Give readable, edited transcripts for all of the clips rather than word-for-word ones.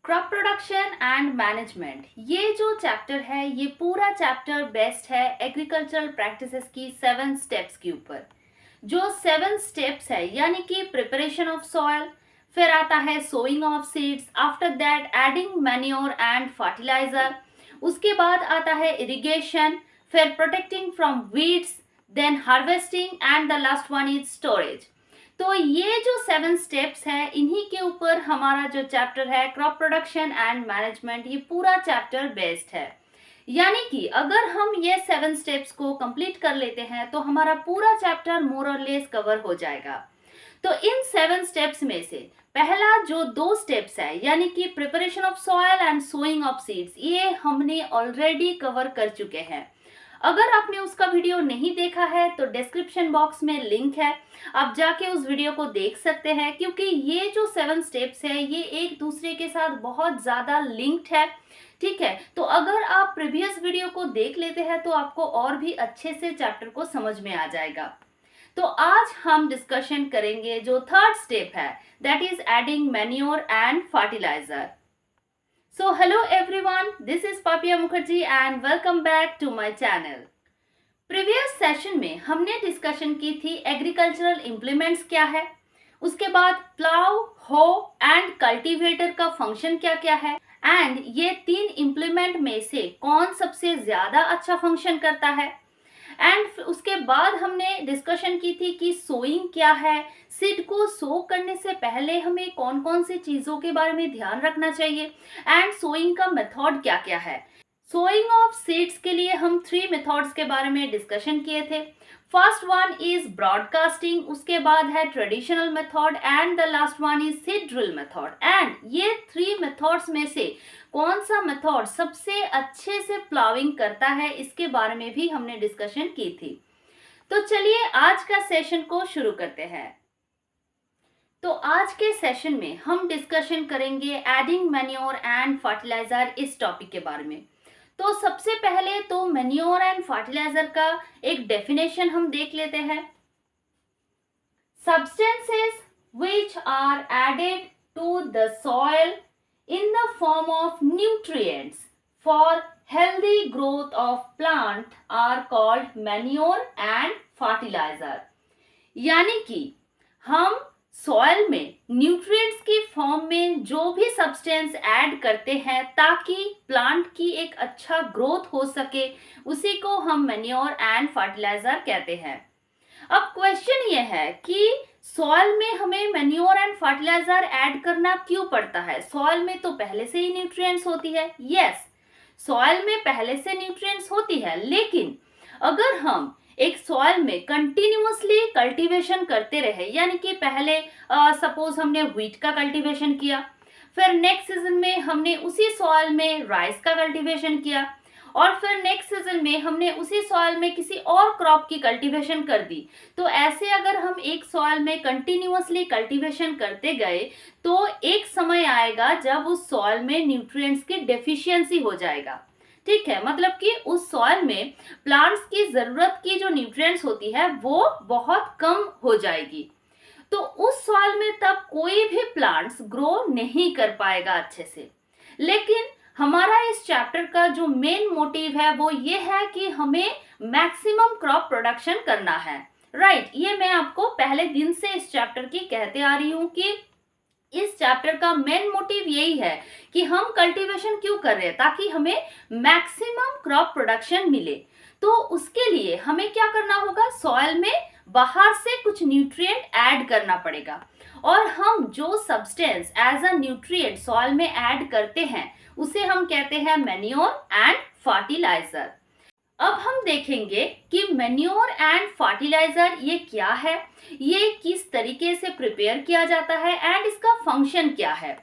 Crop production and management, ये जो chapter है ये पूरा चैप्टर बेस्ट है एग्रीकल्चरल प्रैक्टिसेस की 7 स्टेप्स के ऊपर। जो 7 स्टेप्स है यानी कि प्रिपरेशन ऑफ सॉइल, फिर आता है sowing of seeds, after that adding manure and fertiliser, उसके बाद आता है इरिगेशन, फिर protecting from weeds, then harvesting and the last one is storage. तो ये जो 7 स्टेप्स है इन्हीं के ऊपर हमारा जो चैप्टर है क्रॉप प्रोडक्शन एंड मैनेजमेंट, ये पूरा चैप्टर बेस्ड है। यानी कि अगर हम ये 7 स्टेप्स को कंप्लीट कर लेते हैं तो हमारा पूरा चैप्टर मोर और लेस कवर हो जाएगा। तो इन 7 स्टेप्स में से पहला जो 2 स्टेप्स है यानी कि preparation of soil and sowing of seeds, ये हमने ऑलरेडी कवर कर चुके हैं। अगर आपने उसका वीडियो नहीं देखा है तो डिस्क्रिप्शन बॉक्स में लिंक है, आप जाके उस वीडियो को देख सकते हैं, क्योंकि ये जो 7 स्टेप्स है ये एक दूसरे के साथ बहुत ज़्यादा लिंक्ड है। ठीक है, तो अगर आप प्रीवियस वीडियो को देख लेते हैं तो आपको और भी अच्छे से चैप्टर को समझ में आ जाएगा। तो आज हम डिस्कशन करेंगे जो 3rd स्टेप है, that is adding manure and fertiliser. So hello everyone, this is Papia Mukherjee and welcome back to my channel. Previous session में हमने डिस्कशन की थी एग्रीकल्चरल इम्प्लीमेंट्स क्या है, उसके बाद प्लाउ, हो एंड कल्टीवेटर का फंक्शन क्या क्या है, एंड ये 3 इम्प्लीमेंट में से कौन सबसे ज्यादा अच्छा फंक्शन करता है। एंड उसके बाद हमने डिस्कशन की थी कि सोइंग क्या है, सीड को सो करने से पहले हमें कौन कौन सी चीज़ों के बारे में ध्यान रखना चाहिए, एंड सोइंग का मेथड क्या क्या है। सोइंग ऑफ सीड्स के लिए हम 3 मेथड्स के बारे में डिस्कशन किए थे। फर्स्ट वन इज ब्रॉडकास्टिंग, उसके बाद है traditional method and the last one is seed drill method. And ये 3 मेथड्स में से कौन सा मेथड सबसे अच्छे से प्लाविंग करता है इसके बारे में भी हमने डिस्कशन की थी। तो चलिए आज का सेशन को शुरू करते हैं। तो आज के सेशन में हम डिस्कशन करेंगे एडिंग मैन्योर एंड फर्टिलाइजर इस टॉपिक के बारे में। तो सबसे पहले तो मैन्योर एंड फर्टिलाइजर का एक डेफिनेशन हम देख लेते हैं। Substances which are added to the soil in the form of nutrients for healthy growth of plant are called manure and fertilizer। यानी कि हम सॉइल में न्यूट्रिएंट्स की फॉर्म में जो भी सब्सटेंस ऐड करते हैं ताकि प्लांट की एक अच्छा ग्रोथ हो सके, उसी को हम मैन्योर एंड फर्टिलाइजर कहते हैं। अब क्वेश्चन ये है कि सॉइल में हमें मैन्योर एंड फर्टिलाइजर ऐड करना क्यों पड़ता है। सॉइल में तो पहले से ही न्यूट्रिएंट्स होती है। यस, सॉइल में पहले से न्यूट्रिएंट्स होती है, लेकिन अगर हम एक सॉइल में कंटिन्यूअसली कल्टीवेशन करते रहे, यानी कि पहले सपोज हमने व्हीट का कल्टीवेशन किया, फिर नेक्स्ट सीजन में हमने उसी सॉइल में राइस का कल्टीवेशन किया, और फिर नेक्स्ट सीजन में हमने उसी सॉइल में किसी और क्रॉप की कल्टीवेशन कर दी, तो ऐसे अगर हम एक सॉइल में कंटिन्यूअसली कल्टीवेशन करते गए तो एक समय आएगा जब उस सॉइल में न्यूट्रिएंट्स की डेफिशिएंसी हो जाएगा। ठीक है, मतलब कि उस सॉइल में प्लांट्स की जरूरत की जो न्यूट्रिएंट्स होती है वो बहुत कम हो जाएगी, तो उस सॉइल में तब कोई भी प्लांट्स ग्रो नहीं कर पाएगा अच्छे से। लेकिन हमारा इस चैप्टर का जो मेन मोटिव है वो ये है कि हमें मैक्सिमम क्रॉप प्रोडक्शन करना है। राइट, ये मैं आपको पहले दिन से इस चैप्टर की कहते आ रही हूँ कि इस चैप्टर का मेन मोटिव यही है कि हम कल्टीवेशन क्यों कर रहे हैं, ताकि हमें मैक्सिमम क्रॉप प्रोडक्शन मिले। तो उसके लिए हमें क्या करना होगा, सॉइल में बाहर से कुछ न्यूट्रिएंट ऐड करना पड़ेगा, और हम जो substance as a nutrient soil में ऐड करते हैं उसे हम कहते हैं मैन्योर एंड फर्टिलाइजर। अब हम देखेंगे कि मैन्योर एंड फर्टिलाइजर ये क्या है, ये किस तरीके से प्रिपेयर किया जाता है एंड इसका फंक्शन क्या है।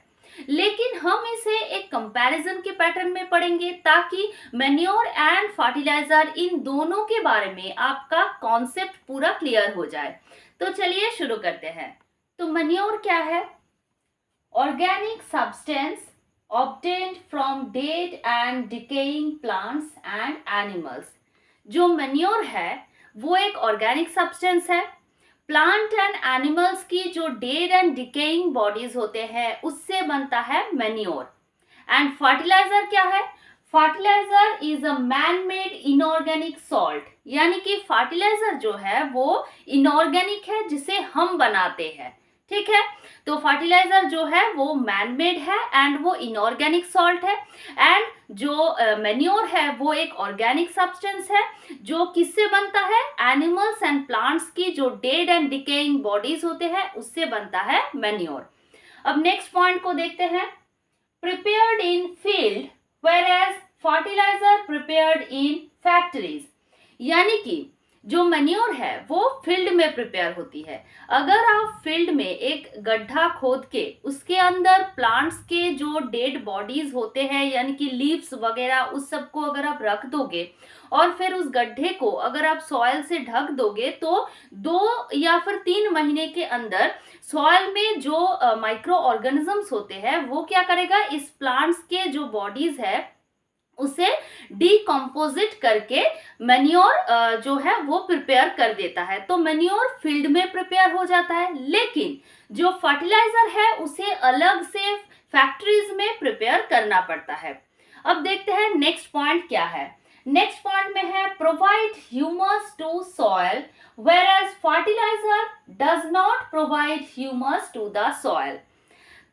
लेकिन हम इसे एक कंपैरिजन के पैटर्न में पढ़ेंगे ताकि मैन्योर एंड फर्टिलाइजर इन दोनों के बारे में आपका कॉन्सेप्ट पूरा क्लियर हो जाए। तो चलिए शुरू करते हैं। तो मैन्योर क्या है? Organic substance obtained from dead and decaying plants and animals। जो मैन्योर है वो एक ऑर्गेनिक सब्सटेंस है। प्लांट एंड एनिमल्स की जो डेड एंड डिकेइंग बॉडीज होते हैं उससे बनता है मैन्योर। एंड फर्टिलाइजर क्या है? Fertiliser is a man made inorganic salt, यानी कि फर्टिलाइजर जो है वो इनऑर्गेनिक है जिसे हम बनाते हैं, ठीक है। तो फर्टिलाइजर जो है वो मैन मेड है एंड वो इनऑर्गेनिक सॉल्ट है। एंड जो मैन्योर है वो एक ऑर्गेनिक सब्सटेंस है जो किससे बनता है? एनिमल्स एंड प्लांट्स की जो डेड एंड डिकेइंग बॉडीज होते हैं उससे बनता है मैन्योर। अब नेक्स्ट पॉइंट को देखते हैं। Prepared in field whereas fertiliser prepared in factories, यानी कि जो मैन्योर है वो फील्ड में प्रिपेयर होती है। अगर आप फील्ड में एक गड्ढा खोद के उसके अंदर प्लांट्स के जो डेड बॉडीज होते हैं यानी कि लीव्स वगैरह उस सबको अगर आप रख दोगे और फिर उस गड्ढे को अगर आप सॉइल से ढक दोगे तो 2 या फिर 3 महीने के अंदर सॉइल में जो माइक्रो ऑर्गेनिजम्स होते हैं वो क्या करेगा? इस प्लांट्स के जो बॉडीज है उसे डीकम्पोजिट करके मैन्योर जो है वो प्रिपेयर कर देता है। तो मैन्योर फील्ड में प्रिपेयर हो जाता है, लेकिन जो फर्टिलाइजर है उसे अलग से फैक्ट्रीज में प्रिपेयर करना पड़ता है। अब देखते हैं नेक्स्ट पॉइंट क्या है। नेक्स्ट पॉइंट में है provide humus to soil whereas fertilizer does not provide humus to the soil।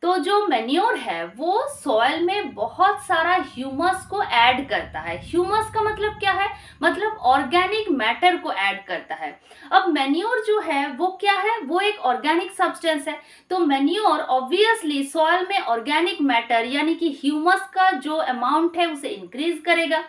तो जो मैन्योर है वो सॉइल में बहुत सारा ह्यूमस को ऐड करता है। ह्यूमस का मतलब क्या है? मतलब ऑर्गेनिक मैटर को ऐड करता है। अब मैन्योर जो है वो क्या है? वो एक ऑर्गेनिक सब्सटेंस है। तो मैन्योर ऑब्वियसली सॉइल में ऑर्गेनिक मैटर यानी कि ह्यूमस का जो अमाउंट है उसे इंक्रीज करेगा।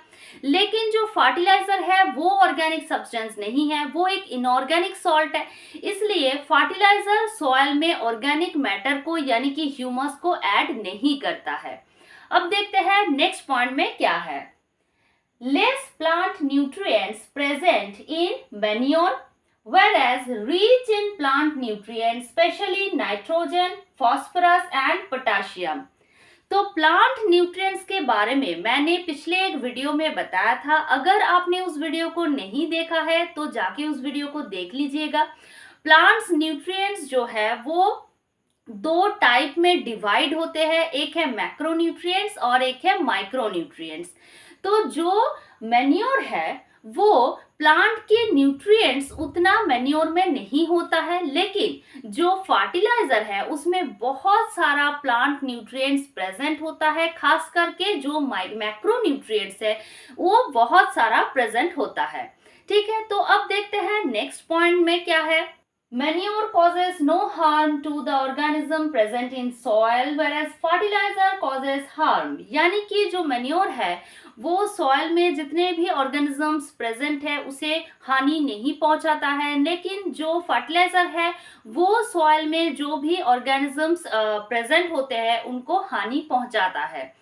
लेकिन जो फर्टिलाइजर है वो ऑर्गेनिक सब्सटेंस नहीं है, वो एक इनऑर्गेनिक सॉल्ट है। इसलिए फर्टिलाइजर सॉइल में ऑर्गेनिक मैटर को यानी कि ह्यूमस को ऐड नहीं करता है। अब देखते हैं नेक्स्ट पॉइंट में क्या है। Less plant nutrients present in manure whereas rich in plant nutrients especially nitrogen, phosphorus and potassium। तो प्लांट न्यूट्रिएंट्स के बारे में मैंने पिछले एक वीडियो में बताया था। अगर आपने उस वीडियो को नहीं देखा है तो जाके उस वीडियो को देख लीजिएगा। प्लांट्स न्यूट्रिएंट्स जो है वो 2 टाइप में डिवाइड होते हैं, एक है मैक्रोन्यूट्रिएंट्स और एक है माइक्रोन्यूट्रिएंट्स। तो जो मैन्योर है वो प्लांट के न्यूट्रिएंट्स उतना मैन्योर में नहीं होता है, लेकिन जो फर्टिलाइजर है उसमें बहुत सारा प्लांट न्यूट्रिएंट्स प्रेजेंट होता है। खास करके जो मैक्रोन्यूट्रिएंट्स है वो बहुत सारा प्रेजेंट होता है, ठीक है। तो अब देखते हैं नेक्स्ट पॉइंट में क्या है। Manure causes no harm to the organism present in soil whereas fertilizer causes harm। यानी कि जो मैन्योर है वो सॉइल में जितने भी ऑर्गेनिजम्स प्रेजेंट है उसे हानि नहीं पहुंचाता है, लेकिन जो फर्टिलाइजर है वो सॉइल में जो भी ऑर्गेनिजम्स प्रेजेंट होते हैं उनको हानि पहुंचाता है।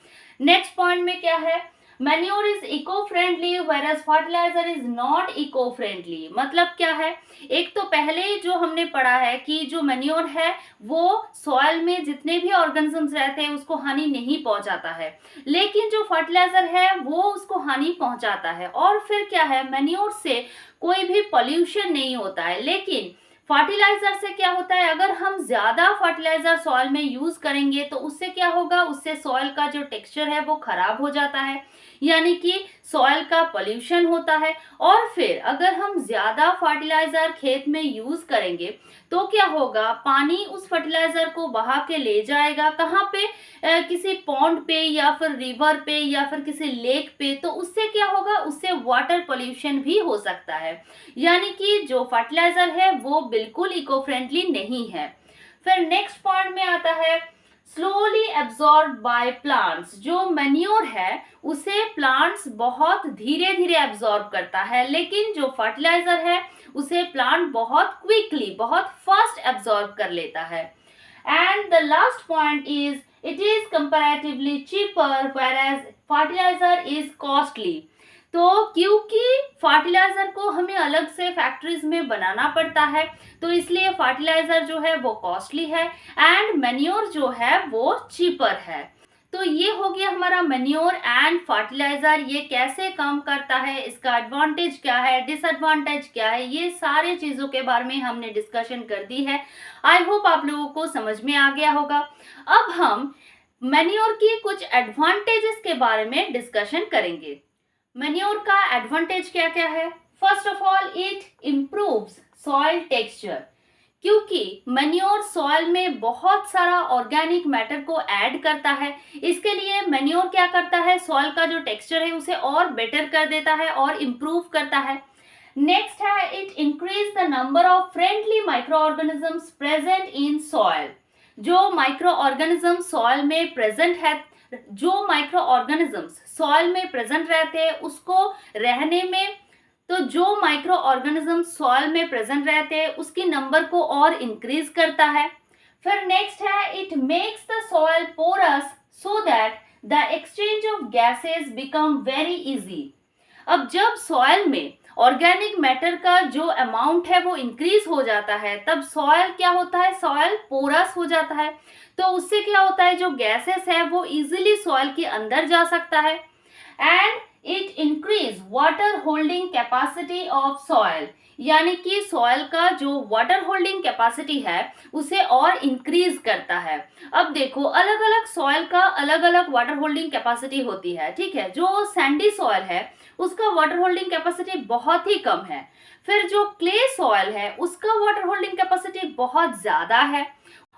नेक्स्ट पॉइंट में क्या है? Manure is eco friendly whereas fertiliser is not eco friendly. मतलब क्या है? एक तो पहले जो हमने पढ़ा है कि जो मैन्योर है वो सॉइल में जितने भी ऑर्गेनिजम्स रहते हैं उसको हानि नहीं पहुंचाता है, लेकिन जो फर्टिलाइजर है वो उसको हानि पहुंचाता है। और फिर क्या है? मैन्योर से कोई भी पॉल्यूशन नहीं होता है, लेकिन फर्टिलाइजर से क्या होता है? अगर हम ज्यादा फर्टिलाइजर सॉइल में यूज करेंगे तो उससे क्या होगा? उससे सॉइल का जो टेक्सचर है वो खराब हो जाता है, यानी कि सॉइल का पॉल्यूशन होता है। और फिर अगर हम ज्यादा फर्टिलाइजर खेत में यूज करेंगे तो क्या होगा? पानी उस फर्टिलाइजर को बहा के ले जाएगा कहाँ पे? किसी पॉन्ड पे या फिर रिवर पे या फिर किसी लेक पे। तो उससे क्या होगा? उससे वाटर पोल्यूशन भी हो सकता है, यानी कि जो फर्टिलाइजर है वो बिल्कुल इको फ्रेंडली नहीं है। फिर नेक्स्ट पॉइंट में आता है स्लोली एब्जॉर्ब बाय प्लांट्स। जो मैन्योर है उसे प्लांट्स बहुत धीरे धीरे एब्जॉर्ब करता है, लेकिन जो फर्टिलाइजर है उसे प्लांट बहुत क्विकली बहुत फास्ट एब्जॉर्ब कर लेता है। And the last point is it is comparatively cheaper whereas fertiliser is costly. तो क्योंकि फर्टिलाइजर को हमें अलग से फैक्ट्रीज में बनाना पड़ता है तो इसलिए फर्टिलाइजर जो है वो कॉस्टली है एंड मैन्योर जो है वो चीपर है। तो ये हो गया हमारा मैन्योर एंड फर्टिलाइजर, ये कैसे काम करता है, इसका एडवांटेज क्या है, डिसएडवांटेज क्या है, ये सारे चीजों के बारे में हमने डिस्कशन कर दी है। आई होप आप लोगों को समझ में आ गया होगा। अब हम मैन्योर की कुछ एडवांटेजेस के बारे में डिस्कशन करेंगे। मैन्योर का एडवांटेज क्या क्या है? First of all, it improves soil texture, क्योंकि मैन्योर सॉइल में बहुत सारा ऑर्गेनिक मैटर को ऐड करता है। इसके लिए मैन्योर क्या करता है, सॉइल का जो टेक्सचर है उसे और बेटर कर देता है और इम्प्रूव करता है। नेक्स्ट है, it increase the number of friendly micro organisms present in soil. जो माइक्रो ऑर्गेनिज्म सॉइल में प्रेजेंट है, जो माइक्रो ऑर्गेनिजम्स सॉइल में प्रेजेंट रहते हैं उसको रहने में, तो जो माइक्रो ऑर्गेनिज्म सॉइल में प्रेजेंट रहते हैं उसकी नंबर को और इंक्रीज करता है। फिर नेक्स्ट है, it makes the soil porous so that the exchange of gases become very easy. अब जब सॉइल में ऑर्गेनिक मैटर का जो अमाउंट है वो इंक्रीज हो जाता है, तब सॉइल क्या होता है, सॉइल पोरस हो जाता है। तो उससे क्या होता है, जो गैसेस है वो इजीली सॉइल के अंदर जा सकता है। And it increase water holding capacity of soil, यानी कि सॉइल का जो वाटर होल्डिंग कैपेसिटी है उसे और इंक्रीज करता है। अब देखो, अलग अलग सॉइल का अलग अलग वाटर होल्डिंग कैपेसिटी होती है, ठीक है। जो सैंडी सॉइल है उसका वाटर होल्डिंग कैपेसिटी बहुत ही कम है। फिर जो क्ले सॉइल है उसका वाटर होल्डिंग कैपेसिटी बहुत ज्यादा है।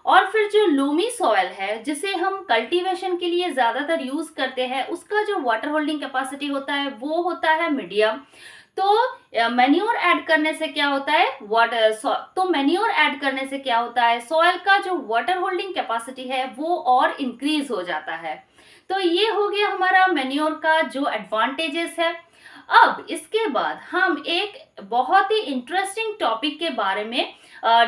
और फिर जो लूमी सॉइल है जिसे हम कल्टीवेशन के लिए ज्यादातर यूज करते हैं, उसका जो वाटर होल्डिंग कैपेसिटी होता है वो होता है मीडियम। तो मैन्योर ऐड करने से क्या होता है, मैन्योर ऐड करने से क्या होता है, सॉइल का जो वाटर होल्डिंग कैपेसिटी है वो और इंक्रीज हो जाता है। तो ये हो गया हमारा मैन्योर का जो एडवांटेजेस है। अब इसके बाद हम एक बहुत ही इंटरेस्टिंग टॉपिक के बारे में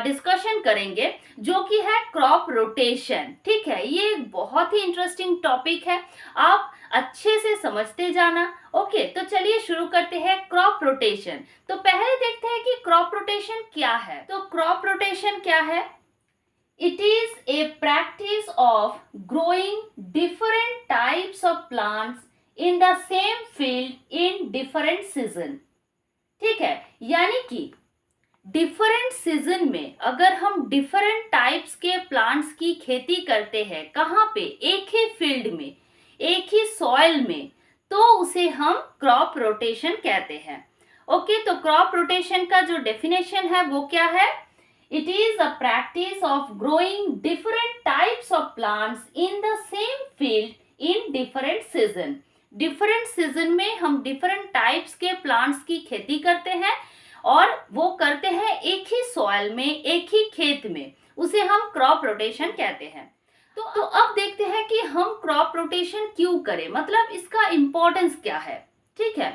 डिस्कशन करेंगे, जो कि है क्रॉप रोटेशन। ठीक है, ये एक बहुत ही इंटरेस्टिंग टॉपिक है, आप अच्छे से समझते जाना। ओके, तो चलिए शुरू करते हैं क्रॉप रोटेशन। तो पहले देखते हैं कि क्रॉप रोटेशन क्या है। तो क्रॉप रोटेशन क्या है? It is a practice of growing different types of plants in the same field in different season। ठीक है, यानी कि डिफरेंट सीजन में अगर हम डिफरेंट टाइप्स के प्लांट्स की खेती करते हैं, कहाँ पे, एक ही फील्ड में, एक ही सॉइल में, तो उसे हम क्रॉप रोटेशन कहते हैं। ओके, तो क्रॉप रोटेशन का जो डेफिनेशन है वो क्या है? It is a practice of growing different types of plants in the same field in different season। Different season में हम डिफरेंट टाइप्स के प्लांट्स की खेती करते हैं, और वो करते हैं एक ही सॉइल में, एक ही खेत में, उसे हम क्रॉप रोटेशन कहते हैं। तो अब देखते हैं कि हम क्रॉप रोटेशन क्यों करें, मतलब इसका इंपॉर्टेंस क्या है। ठीक है,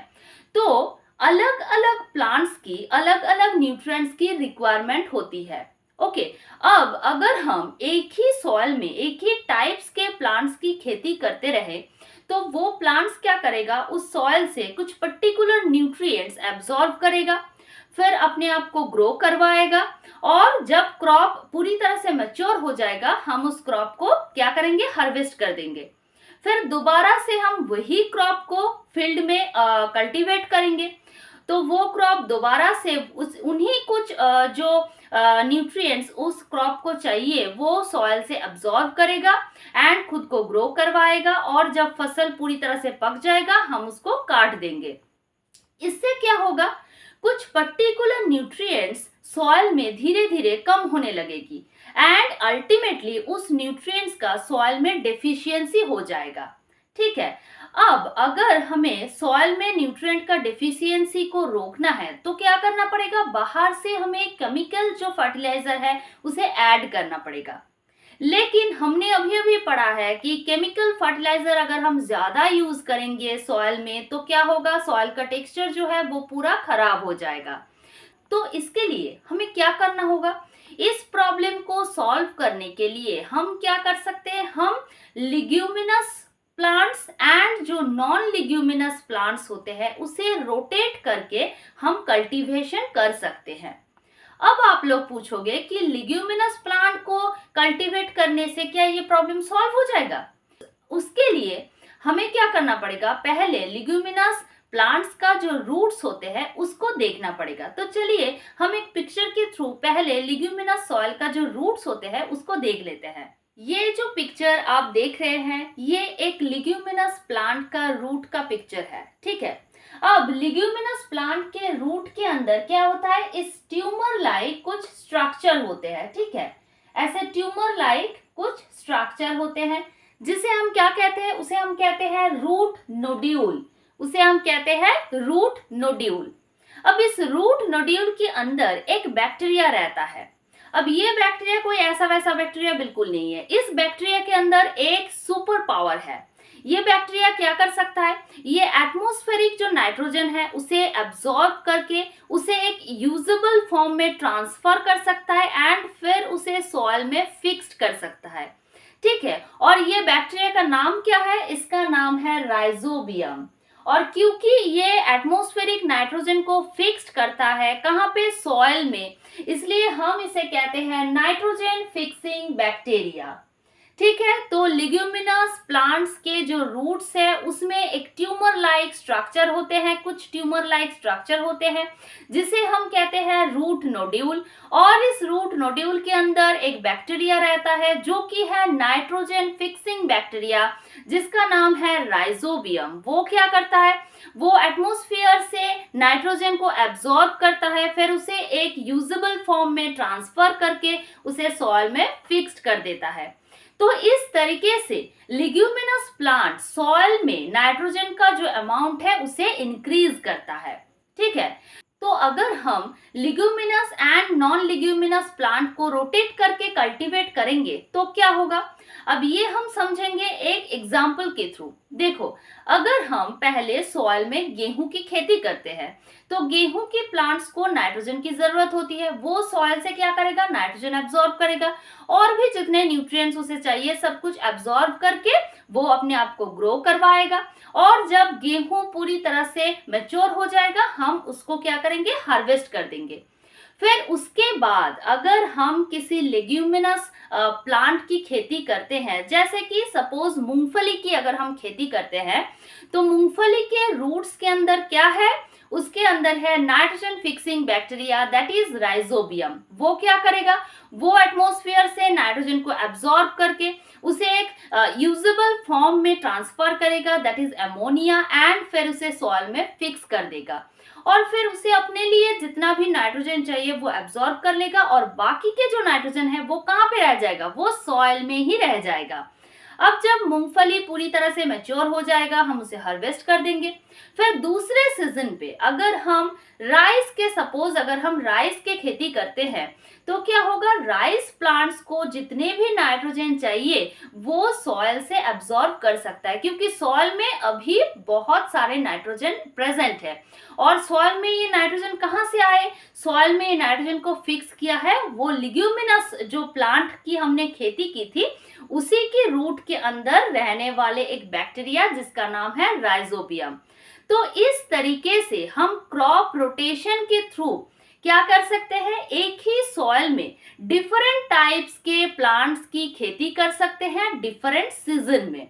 तो अलग अलग प्लांट्स की अलग अलग न्यूट्रिएंट्स की रिक्वायरमेंट होती है। ओके, अब अगर हम एक ही सॉइल में एक ही टाइप्स के प्लांट्स की खेती करते रहे, तो वो प्लांट्स क्या करेगा, उस सॉइल से कुछ पर्टिकुलर न्यूट्रिएंट्स एब्जॉर्ब करेगा, फिर अपने आप को ग्रो करवाएगा, और जब क्रॉप पूरी तरह से मैच्योर हो जाएगा, हम उस क्रॉप को क्या करेंगे, हार्वेस्ट कर देंगे। फिर दोबारा से हम वही क्रॉप को फील्ड में कल्टीवेट करेंगे, तो वो क्रॉप दोबारा से उन्हीं कुछ जो न्यूट्रिएंट्स उस क्रॉप को चाहिए वो सॉइल से अब्सॉर्ब करेगा एंड खुद को ग्रो करवाएगा, और जब फसल पूरी तरह से पक जाएगा हम उसको काट देंगे। इससे क्या होगा, कुछ पर्टिकुलर न्यूट्रिएंट्स सॉइल में धीरे धीरे कम होने लगेगी, एंड अल्टीमेटली उस न्यूट्रिएंट्स का सॉइल में डेफिशिएंसी हो जाएगा। ठीक है, अब अगर हमें सॉइल में न्यूट्रिएंट का डेफिशिएंसी को रोकना है तो क्या करना पड़ेगा, बाहर से हमें केमिकल जो फर्टिलाइजर है उसे ऐड करना पड़ेगा। लेकिन हमने अभी अभी पढ़ा है कि केमिकल फर्टिलाइजर अगर हम ज्यादा यूज करेंगे सॉइल में तो क्या होगा, सॉइल का टेक्सचर जो है वो पूरा खराब हो जाएगा। तो इसके लिए हमें क्या करना होगा, इस प्रॉब्लम को सॉल्व करने के लिए हम क्या कर सकते हैं, हम लिग्यूमिनस प्लांट्स एंड जो नॉन लिग्यूमिनस प्लांट्स होते हैं उसे रोटेट करके हम कल्टीवेशन कर सकते हैं। अब आप लोग पूछोगे कि लिग्यूमिनस प्लांट को कल्टीवेट करने से क्या ये प्रॉब्लम सॉल्व हो जाएगा? उसके लिए हमें क्या करना पड़ेगा, पहले लिग्यूमिनस प्लांट्स का जो रूट्स होते हैं उसको देखना पड़ेगा। तो चलिए हम एक पिक्चर के थ्रू पहले लिग्यूमिनस सॉइल का जो रूट्स होते हैं उसको देख लेते हैं। ये जो पिक्चर आप देख रहे हैं ये एक लिग्यूमिनस प्लांट का रूट का पिक्चर है, ठीक है। अब लिग्यूमिनस प्लांट के रूट के अंदर क्या होता है, इस ट्यूमर लाइक कुछ स्ट्रक्चर होते हैं, ठीक है। ऐसे ट्यूमर लाइक कुछ स्ट्रक्चर होते हैं जिसे हम क्या कहते हैं, उसे हम कहते हैं रूट नोड्यूल। उसे हम कहते हैं रूट नोड्यूल। अब इस रूट नोड्यूल के अंदर एक बैक्टीरिया रहता है। अब ये बैक्टीरिया कोई ऐसा वैसा बैक्टीरिया बिल्कुल नहीं है। इस बैक्टीरिया के अंदर एक सुपर पावर है। ये बैक्टीरिया क्या कर सकता है, ये एटमॉस्फेरिक जो नाइट्रोजन है उसे एब्जॉर्ब करके उसे एक यूजेबल फॉर्म में ट्रांसफर कर सकता है एंड फिर उसे सॉइल में फिक्स्ड कर सकता है, ठीक है। और ये बैक्टीरिया का नाम क्या है, इसका नाम है राइजोबियम। और क्योंकि ये एटमॉस्फेरिक नाइट्रोजन को फिक्स्ड करता है कहाँ पे, सॉइल में, इसलिए हम इसे कहते हैं नाइट्रोजन फिक्सिंग बैक्टीरिया, ठीक है। तो लिग्यूमिनस प्लांट्स के जो रूट्स है उसमें एक ट्यूमर लाइक स्ट्रक्चर होते हैं, कुछ ट्यूमर लाइक स्ट्रक्चर होते हैं जिसे हम कहते हैं रूट नोड्यूल। और इस रूट नोड्यूल के अंदर एक बैक्टीरिया रहता है जो कि है नाइट्रोजन फिक्सिंग बैक्टीरिया, जिसका नाम है राइजोबियम। वो क्या करता है, वो एटमॉस्फेयर से नाइट्रोजन को एब्जॉर्ब करता है, फिर उसे एक यूजेबल फॉर्म में ट्रांसफर करके उसे सॉइल में फिक्स्ड कर देता है। तो इस तरीके से लिग्यूमिनस प्लांट सॉइल में नाइट्रोजन का जो अमाउंट है उसे इंक्रीज करता है, ठीक है। तो अगर हम leguminous and non leguminous plant को रोटेट करके कल्टीवेट करेंगे तो क्या होगा, अब ये हम समझेंगे एक एग्जाम्पल के थ्रू। देखो, अगर हम पहले सॉइल में गेहूं की खेती करते हैं तो गेहूं के प्लांट्स को नाइट्रोजन की जरूरत होती है। वो सॉइल से क्या करेगा, नाइट्रोजन एब्जॉर्ब करेगा और भी जितने न्यूट्रिएंट्स उसे चाहिए सब कुछ एब्जॉर्ब करके वो अपने आप को ग्रो करवाएगा। और जब गेहूं पूरी तरह से मैच्योर हो जाएगा हम उसको क्या करेंगे, हार्वेस्ट कर देंगे। फिर उसके बाद अगर हम किसी लेग्यूमिनस प्लांट की खेती करते हैं, जैसे कि सपोज मूंगफली की अगर हम खेती करते हैं, तो मूंगफली के रूट्स के अंदर क्या है, उसके अंदर है nitrogen fixing bacteria, that is rhizobium. वो क्या करेगा, वो एटमॉस्फेयर से नाइट्रोजन को एब्जॉर्ब करके उसे एक यूजेबल फॉर्म में ट्रांसफर करेगा, दैट इज अमोनिया, एंड फिर उसे सॉइल में फिक्स कर देगा और फिर उसे अपने लिए जितना भी नाइट्रोजन चाहिए वो एब्जॉर्ब कर लेगा और बाकी के जो नाइट्रोजन है वो कहाँ पे रह जाएगा, वो सॉइल में ही रह जाएगा। अब जब मूंगफली पूरी तरह से मैच्योर हो जाएगा हम उसे हार्वेस्ट कर देंगे। फिर दूसरे सीजन पे अगर हम राइस के, सपोज अगर हम राइस के खेती करते हैं तो क्या होगा, राइस प्लांट्स को जितने भी नाइट्रोजन चाहिए वो सॉइल से एब्जॉर्ब कर सकता है, क्योंकि सॉइल में अभी बहुत सारे नाइट्रोजन प्रेजेंट है। और सॉइल में ये नाइट्रोजन कहाँ से आए, सॉइल में ये नाइट्रोजन को फिक्स किया है वो लिग्यूमिनस जो प्लांट की हमने खेती की थी उसी के रूट के अंदर रहने वाले एक बैक्टीरिया जिसका नाम है राइजोबियम। तो इस तरीके से हम क्रॉप रोटेशन के थ्रू क्या कर सकते हैं, एक ही सॉइल में डिफरेंट टाइप्स के प्लांट्स की खेती कर सकते हैं डिफरेंट सीजन में।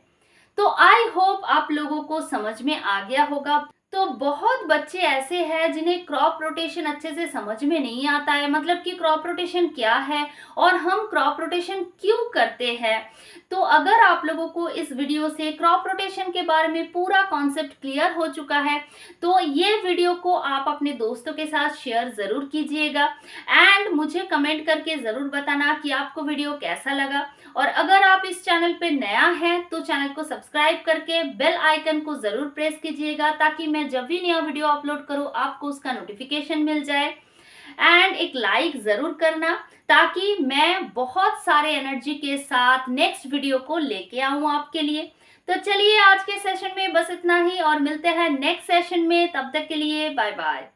तो आई होप आप लोगों को समझ में आ गया होगा। तो बहुत बच्चे ऐसे हैं जिन्हें क्रॉप रोटेशन अच्छे से समझ में नहीं आता है, मतलब कि क्रॉप रोटेशन क्या है और हम क्रॉप रोटेशन क्यों करते हैं। तो अगर आप लोगों को इस वीडियो से क्रॉप रोटेशन के बारे में पूरा कॉन्सेप्ट क्लियर हो चुका है तो ये वीडियो को आप अपने दोस्तों के साथ शेयर ज़रूर कीजिएगा एंड मुझे कमेंट करके ज़रूर बताना कि आपको वीडियो कैसा लगा। और अगर आप इस चैनल पे नया हैं तो चैनल को सब्सक्राइब करके बेल आइकन को ज़रूर प्रेस कीजिएगा ताकि मैं जब भी नया वीडियो अपलोड करूँ आपको उसका नोटिफिकेशन मिल जाए। एंड एक लाइक ज़रूर करना ताकि मैं बहुत सारे एनर्जी के साथ नेक्स्ट वीडियो को लेके आऊँ आपके लिए। तो चलिए आज के सेशन में बस इतना ही और मिलते हैं नेक्स्ट सेशन में, तब तक के लिए बाय बाय।